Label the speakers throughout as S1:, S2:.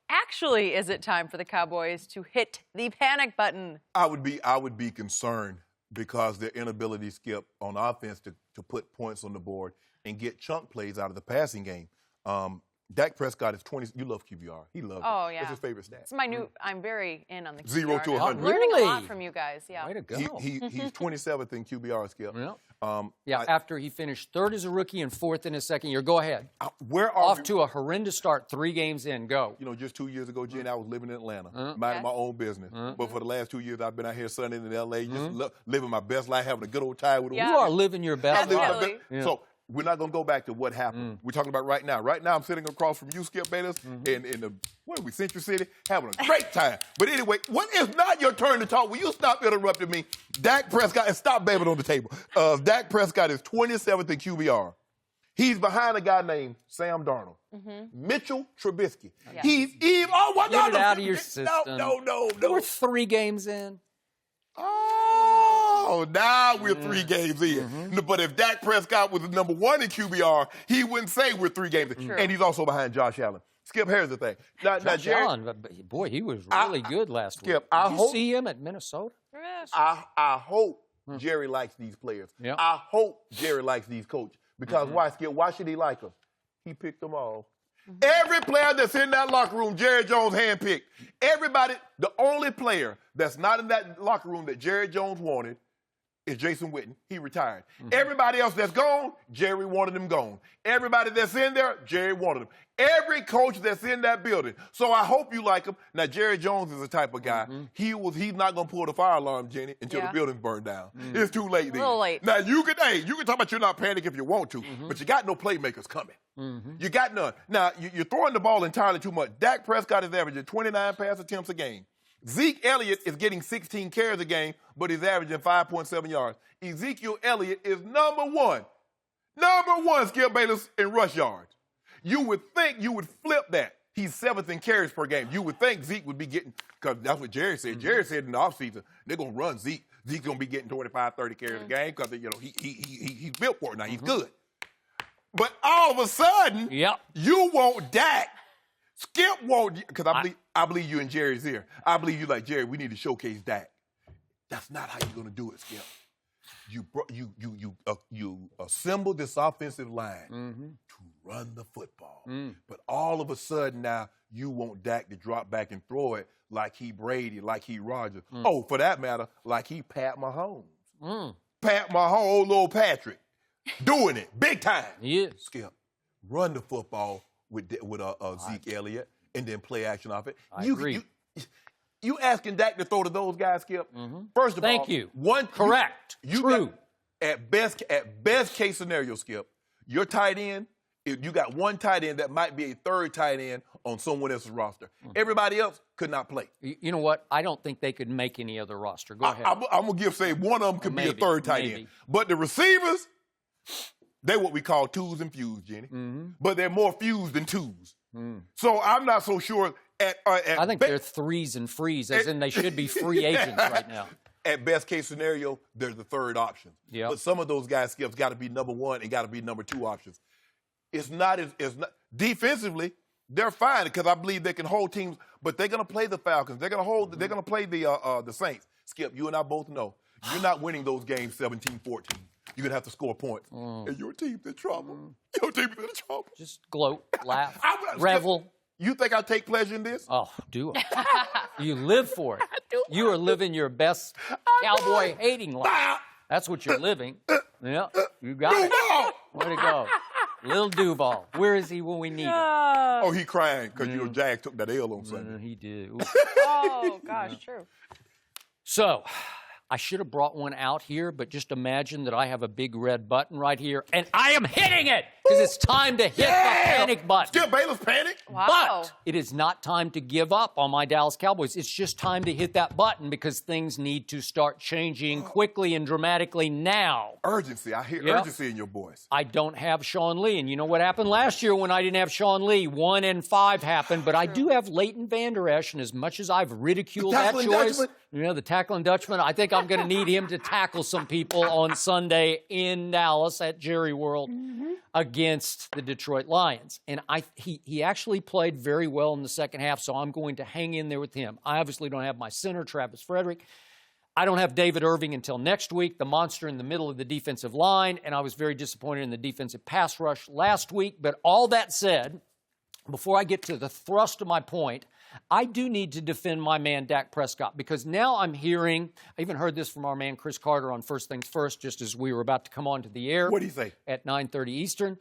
S1: Actually, is it time for the Cowboys to hit the panic button?
S2: I would be concerned because their inability, Skip, on offense to put points on the board and get chunk plays out of the passing game. Dak Prescott is 20. You love QBR. He loves it.
S1: Oh, yeah.
S2: What's his favorite stat?
S1: It's my new. I'm very in on the QBR
S2: 0 to 100.
S1: I'm learning
S3: Really?
S1: a lot from you guys. Yeah.
S3: Way to go.
S2: He's 27th in QBR, Skip.
S3: Yeah. After he finished third as a rookie and fourth in his second year. Go ahead.
S2: Where are
S3: Off to a horrendous start, 3 games in. Go.
S2: You know, just 2 years ago, Jenny, I was living in Atlanta, minding my own business. But for the last 2 years, I've been out here Sunday in L.A., just living my best life, having a good old time with the
S3: You are living your best life.
S2: So we're not going to go back to what happened. We're talking about right now. Right now, I'm sitting across from you, Skip Bayless, in the, what are we, Central City, having a great time. But anyway, when it's not your turn to talk, will you stop interrupting me? Dak Prescott, and stop banging on the table. Dak Prescott is 27th in QBR. He's behind a guy named Sam Darnold. Mitchell Trubisky.
S1: Yeah.
S2: He's even. Oh, what?
S3: Get it out of your system.
S2: No.
S3: We're 3 games in.
S2: Oh, now we're 3 games in. But if Dak Prescott was the number 1 in QBR, he wouldn't say we're 3 games in.
S1: True.
S2: And he's also behind Josh Allen. Skip, here's the thing. Now, Jerry,
S3: Allen, boy, he was really good last week.
S2: Skip,
S3: Did you see him at Minnesota?
S2: I hope Jerry likes these players.
S3: Yep.
S2: I hope Jerry likes these coaches. Because why, Skip? Why should he like them? He picked them all. Every player that's in that locker room, Jerry Jones handpicked. Everybody, the only player that's not in that locker room that Jerry Jones wanted is Jason Witten. He retired. Everybody else that's gone, Jerry wanted them gone. Everybody that's in there, Jerry wanted them. Every coach that's in that building. So I hope you like him. Now, Jerry Jones is the type of guy, he's not going to pull the fire alarm, Jenny, until the building's burned down. It's too late then.
S1: A little late.
S2: Now, you can talk about you're not panic if you want to, but you got no playmakers coming. You got none. Now, you're throwing the ball entirely too much. Dak Prescott is averaging 29 pass attempts a game. Zeke Elliott is getting 16 carries a game, but he's averaging 5.7 yards. Ezekiel Elliott is number one, Skip Bayless, in rush yards. You would think you would flip that. He's 7th in carries per game. You would think Zeke would be getting, because that's what Jerry said. Jerry said in the offseason, they're going to run Zeke. Zeke's going to be getting 25, 30 carries a game because, he's built for it now. He's good. But all of a sudden, you want Dak. Skip won't, because I believe you in Jerry's ear. I believe you like, Jerry, we need to showcase Dak. That's not how you're going to do it, Skip. You assemble this offensive line to run the football. But all of a sudden now, you want Dak to drop back and throw it like he Brady, like he Rodgers. Oh, for that matter, like he Pat Mahomes. Pat Mahomes, old little Patrick, doing it big time.
S3: He is.
S2: Skip, run the football with Zeke Elliott and then play action off it.
S3: I agree.
S2: You asking Dak to throw to those guys, Skip? First of all,
S3: thank you.
S2: Correct.
S3: True.
S2: At best case scenario, Skip, your tight end, if you got one tight end that might be a third tight end on someone else's roster. Everybody else could not play.
S3: You know what? I don't think they could make any other roster. Go ahead.
S2: I'm going to say one of them could be a third tight end. But the receivers, they're what we call twos and fuse, Jenny. But they're more fused than twos. So I'm not so sure.
S3: I think they're threes and frees, as in they should be free agents right now.
S2: At best case scenario, they're the third option. But some of those guys, Skip's got to be number 1 and got to be number 2 options. It's not defensively, they're fine because I believe they can hold teams, but they're going to play the Falcons. They're going to play the Saints. Skip, you and I both know you're not winning those games 17-14. You're going to have to score points. And your team's in trouble. Your team's in trouble.
S3: Just gloat, laugh, revel.
S2: You think I take pleasure in this?
S3: Oh, do it. You live for it. You are living your best cowboy hating life. That's what you're living. Yeah, you got it. Way to go. Little Duval. Where is he when we need him?
S2: Oh, he crying because Jags took that L on Sunday.
S3: He did.
S1: Oh, gosh, true.
S3: So, I should have brought one out here, but just imagine that I have a big red button right here, and I am hitting it because it's time to hit the panic button.
S2: Skip Bayless panic?
S1: Wow.
S3: But it is not time to give up on my Dallas Cowboys. It's just time to hit that button because things need to start changing quickly and dramatically now.
S2: Urgency. I hear urgency in your voice.
S3: I don't have Sean Lee, and you know what happened last year when I didn't have Sean Lee? 1 and 5 happened, but I do have Leighton Vander Esch, and as much as I've ridiculed that choice, the tackling Dutchman, I think I'm I'm going to need him to tackle some people on Sunday in Dallas at Jerry World against the Detroit Lions. And he actually played very well in the second half, so I'm going to hang in there with him. I obviously don't have my center, Travis Frederick. I don't have David Irving until next week, the monster in the middle of the defensive line, and I was very disappointed in the defensive pass rush last week. But all that said, before I get to the thrust of my point, I do need to defend my man Dak Prescott, because now I'm hearing, I even heard this from our man Chris Carter on First Things First, just as we were about to come onto the air.
S2: What did he say? At
S3: 9:30 Eastern.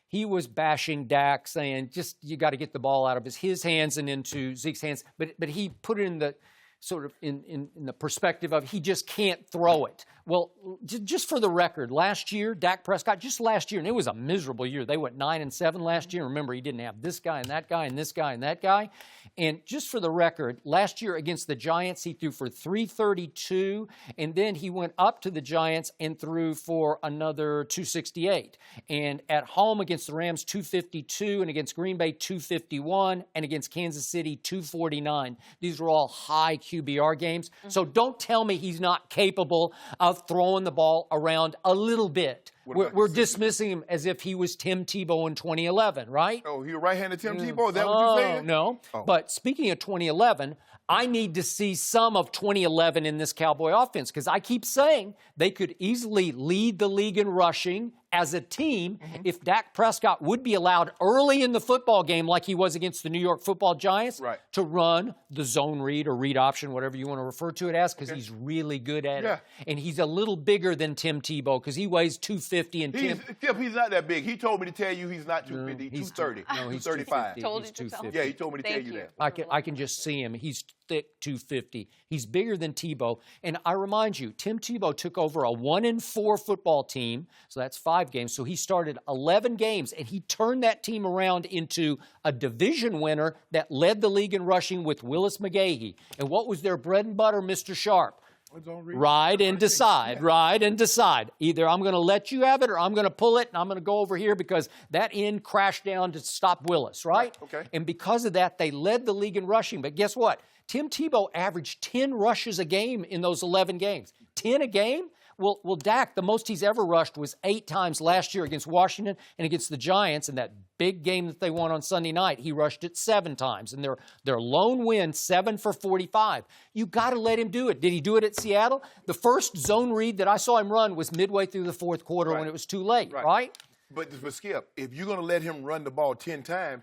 S3: He was bashing Dak, saying, just, you got to get the ball out of his hands and into Zeke's hands. But he put it in the sort of in the perspective of he just can't throw it. Well, just for the record, last year, Dak Prescott, just last year, and it was a miserable year. They went 9-7 last year. Remember, he didn't have this guy and that guy and this guy and that guy. And just for the record, last year against the Giants, he threw for 332, and then he went up to the Giants and threw for another 268. And at home against the Rams, 252, and against Green Bay, 251, and against Kansas City, 249. These were all high QBR games. So don't tell me he's not capable of throwing the ball around a little bit. We're dismissing him as if he was Tim Tebow in 2011, right?
S2: Oh, he was right-handed Tim Tebow? Is that what you're saying?
S3: No. Oh. But speaking of 2011, I need to see some of 2011 in this Cowboy offense, because I keep saying they could easily lead the league in rushing as a team if Dak Prescott would be allowed early in the football game, like he was against the New York Football Giants, to run the zone read or read option, whatever you want to refer to it as, because he's really good at it. And he's a little bigger than Tim Tebow, because he weighs 250 and
S2: he's not that big. He told me to tell you he's not 250, he's 230.
S3: No, he's
S2: 235.
S1: Told you to tell him.
S2: Yeah, he told me to tell you that.
S3: I can just see him. He's thick 250. He's bigger than Tebow. And I remind you, Tim Tebow took over a 1-4 football team, so that's 5 games. So he started 11 games, and he turned that team around into a division winner that led the league in rushing with Willis McGahee. And what was their bread and butter, Mr. Sharpe? Ride and decide, ride and decide. Either I'm going to let you have it, or I'm going to pull it, and I'm going to go over here because that end crashed down to stop Willis, right?
S2: Okay.
S3: And because of that, they led the league in rushing. But guess what? Tim Tebow averaged 10 rushes a game in those 11 games. 10 a game? Well, Dak, the most he's ever rushed was 8 times last year against Washington and against the Giants. In that big game that they won on Sunday night, he rushed it 7 times. And their lone win, 7 for 45. You got to let him do it. Did he do it at Seattle? The first zone read that I saw him run was midway through the fourth quarter when it was too late, right?
S2: But Skip, if you're going to let him run the ball 10 times,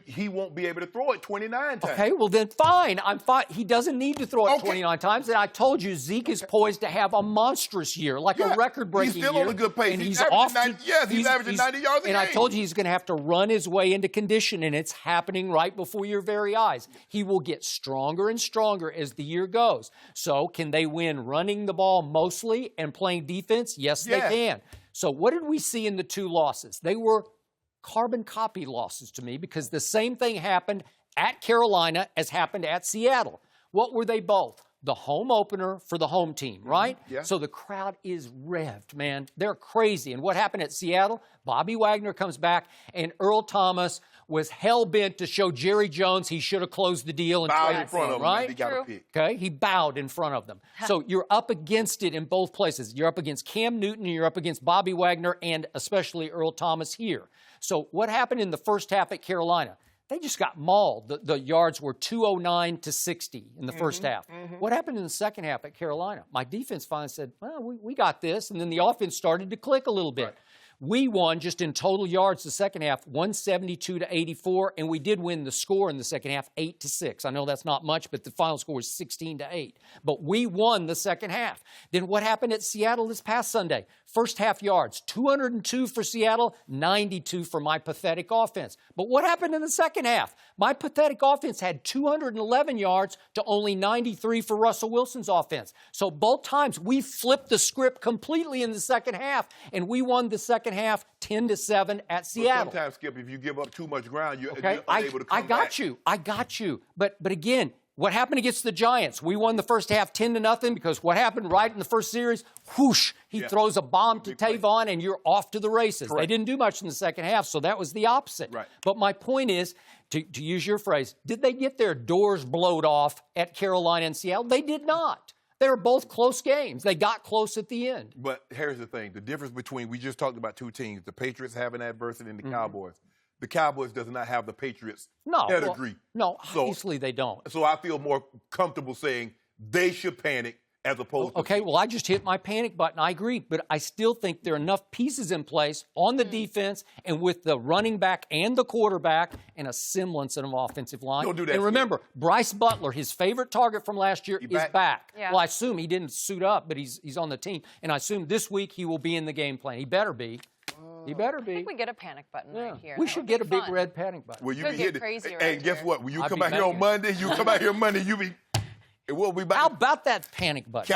S2: he won't be able to throw it 29 times.
S3: Okay, well then fine. I'm fine. He doesn't need to throw it 29 times. And I told you, Zeke is poised to have a monstrous year, like a record-breaking year.
S2: He's still on a good pace.
S3: And
S2: he's averaging he's averaging 90 yards a game.
S3: And I told you he's going to have to run his way into condition, and it's happening right before your very eyes. He will get stronger and stronger as the year goes. So can they win running the ball mostly and playing defense? Yes, they can. So what did we see in the 2 losses? They were carbon copy losses to me, because the same thing happened at Carolina as happened at Seattle. What were they both? The home opener for the home team, right? So the crowd is revved, man. They're crazy. And what happened at Seattle? Bobby Wagner comes back, and Earl Thomas was hell-bent to show Jerry Jones he should have closed the deal and traded for him, right?
S2: He got a pick.
S3: Okay, he bowed in front of them. So you're up against it in both places. You're up against Cam Newton, and you're up against Bobby Wagner, and especially Earl Thomas here. So what happened in the first half at Carolina? They just got mauled. The yards were 209 to 60 in the first half. What happened in the second half at Carolina? My defense finally said, well, we got this. And then the offense started to click a little bit. We won just in total yards the second half, 172 to 84, and we did win the score in the second half, 8-6. I know that's not much, but the final score was 16-8. But we won the second half. Then what happened at Seattle this past Sunday? First half yards, 202 for Seattle, 92 for my pathetic offense. But what happened in the second half? My pathetic offense had 211 yards to only 93 for Russell Wilson's offense. So both times we flipped the script completely in the second half, and we won the second half 10-7 at Seattle.
S2: But sometimes, Skip, if you give up too much ground, you're unable to come back.
S3: I got you. But again, what happened against the Giants? We won the first half 10-0 because what happened right in the first series? Whoosh! He throws a bomb to Tavon, and you're off to the races. They didn't do much in the second half, so that was the opposite. But my point is, to use your phrase, did they get their doors blowed off at Carolina and Seattle? They did not. They were both close games. They got close at the end.
S2: But here's the thing. The difference between, we just talked about two teams, the Patriots having adversity and the Cowboys. The Cowboys does not have the Patriots pedigree.
S3: Well, no, obviously they don't.
S2: So I feel more comfortable saying they should panic as opposed to...
S3: Okay, well, I just hit my panic button. I agree. But I still think there are enough pieces in place on the defense and with the running back and the quarterback and a semblance of an offensive line.
S2: Don't do that.
S3: And remember, Bryce Butler, his favorite target from last year, is back.
S1: Yeah.
S3: Well, I assume he didn't suit up, but he's on the team. And I assume this week he will be in the game plan. He better be. He better be.
S1: I think we get a panic button right here.
S3: We should get a big red panic button.
S2: Well, you
S1: Could
S2: be
S1: get
S2: hitting.
S1: crazy
S2: And
S1: right
S2: guess
S1: here.
S2: what? When you
S3: I'd
S2: come
S3: be
S2: out here on
S3: banging.
S2: Monday, you come out here Monday, you be... It will be back.
S3: How about that panic button?